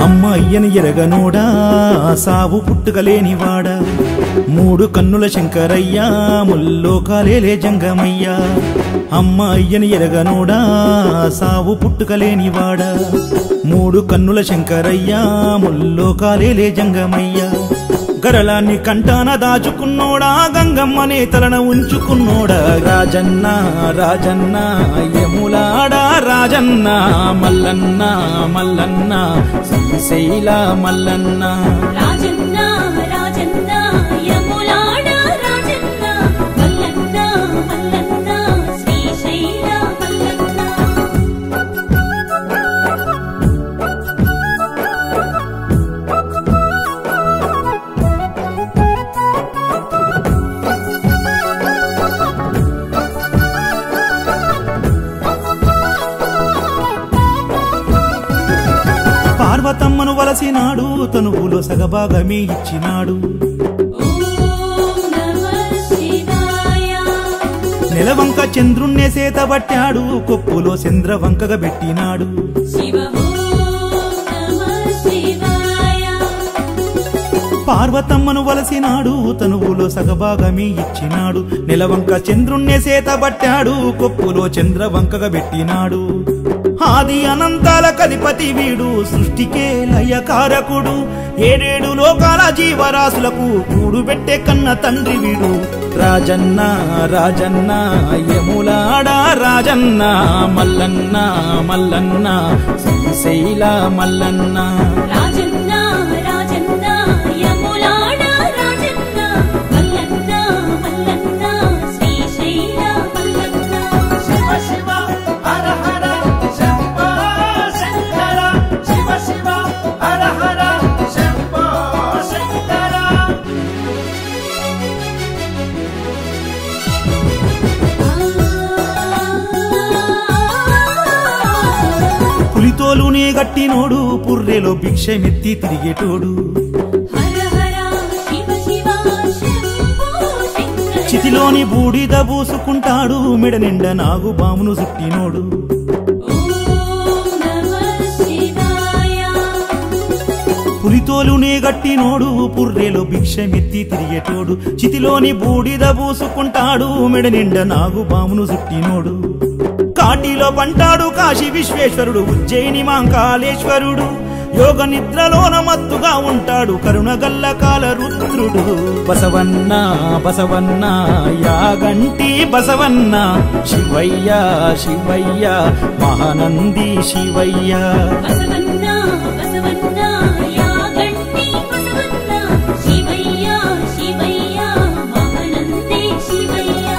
అమ్మయ్యని ఎరగనోడా సావు పుట్టుకలేనివాడా మూడు కన్నుల శంకరయ్యా ముల్లోకాలేలే జంగమయ్యా అమ్మయ్యని ఎరగనోడా సావు పుట్టుకలేనివాడా మూడు కన్నుల శంకరయ్యా ముల్లోకాలేలే జంగమయ్యా గరళాన్ని కంటాన దాచుకున్నోడా గంగమ్మనే తలన ఉంచుకున్నోడా రాజన్న రాజన్న యములాడా రాజన్న మల్లన్న మల్లన్న శ్రీశైల మల్లన్న రాజన్న రాజన్న యములాడా రాజన్న మల్లన్న మల్లన్న శ్రీశైల మల్లన్న పార్వతమ్మను వలసినాడు తనువులో సగభాగమే ఇచ్చినాడు నెలవంక చంద్రుణ్ణే సేతబట్టాడు కొప్పులో చంద్రవంకగా పెట్టినాడు పార్వతమ్మను వలసినాడు తనువులో సగభాగమే ఇచ్చినాడు నెలవంక చంద్రుణ్ణే సేతబట్టాడు కొప్పులో చంద్రవంకగా పెట్టినాడు ఆది అనంతాల కధిపతి వీడు సృష్టికే లయకారకుడు ఏడేడు లోకాల జీవరాశులకు కూడు పెట్టే కన్న తండ్రి వీడు రాజన్న రాజన్న యములాడా రాజన్న మల్లన్న మల్లన్న శ్రీశైల మల్లన్న రాజన్న రాజన్న యములాడా రాజన్న మల్లన్న మల్లన్న శ్రీశైల మల్లన్న శివ శివ హర హర శంభో శంకర శివ శివ హర హర శంభో శంకర పులితోలునే గట్టినోడు పుర్రెలో భిక్షమెత్తి తిరిగేటోడు హర హర శివ శివ శంభో శంకర చితిలోని బూడిద పూసుకుంటాడు మెడ నిండా నాగు బామును చుట్టినోడు పులితోలునే గట్టినోడు పుర్రెలో భిక్షమెత్తి తిరిగేటోడు చితిలోని బూడిద పూసుకుంటాడు మెడ నిండా నాగు బామును చుట్టినోడు కాటిలో పంటాడు కాశీ విశ్వేశ్వరుడు ఉజ్జయిని మాంకాళేశ్వరుడు యోగ నిద్రలోన మత్తుగా ఉంటాడు కరుణగల్ల కాల రుద్రుడు బసవన్న బసవన్న యాగంటి బసవన్న శివయ్య శివయ్య మహానంది శివయ్య బసవన్న బసవన్న యాగంటి బసవన్న శివయ్య శివయ్య మహానంది శివయ్య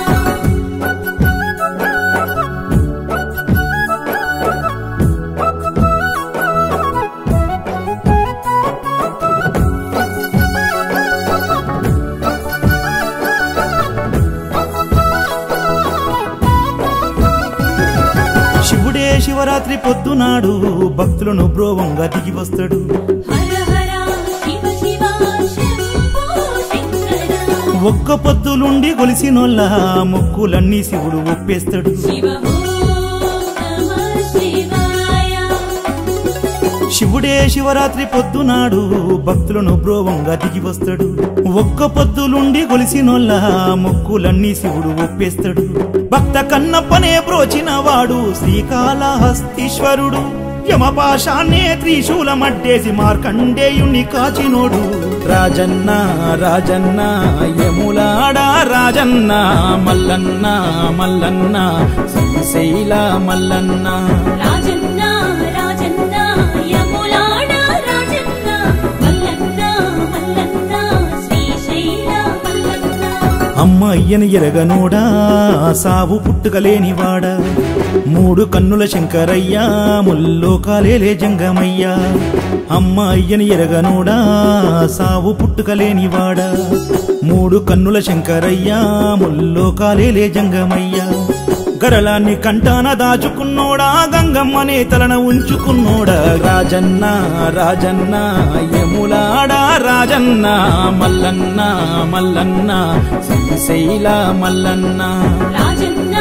శివుడే శివరాత్రి పొద్దునాడు భక్తులను బ్రోవంగా దిగి వస్తాడు హర హర శివ శివ శంభో శంకర ఒక్క పొద్దులుండి గొలిసినోళ్ళ మొక్కులన్నీ శివుడు ఒప్పేస్తాడు శివ నమః శివాయ శివుడే శివరాత్రి పొద్దునాడు భక్తులను బ్రోవంగా దిగి వస్తాడు ఒక్క పొద్దులుండి గొలిసినోళ్ళ మొక్కులన్నీ శివుడు ఒప్పేస్తాడు భక్త కన్నప్పనే బ్రోచిన వాడు శ్రీకాళహస్తీశ్వరుడు యమపాశాన్నే త్రిశూలమడ్డేసి మార్కండేయుణ్ణి కాచినోడు రాజన్న రాజన్న యములాడా రాజన్న మల్లన్న మల్లన్న శ్రీశైల మల్లన్న రాజన్న రాజన్న యములాడా రాజన్న మల్లన్న మల్లన్న శ్రీశైల మల్లన్న అమ్మయ్యని ఎరగనోడా సావు పుట్టుకలేనివాడా మూడు కన్నుల శంకరయ్యా ముల్లోకాలేలే జంగమయ్యా అమ్మయ్యని ఎరగనోడా సావు పుట్టుకలేనివాడా మూడు కన్నుల శంకరయ్యా ముల్లోకాలేలే జంగమయ్యా గరళాన్ని కంటాన దాచుకున్నోడా గంగమ్మనే తలన ఉంచుకున్నోడా రాజన్న రాజన్న యములాడా రాజన్న మల్లన్న మల్లన్న శ్రీశైల మల్లన్న రాజన్న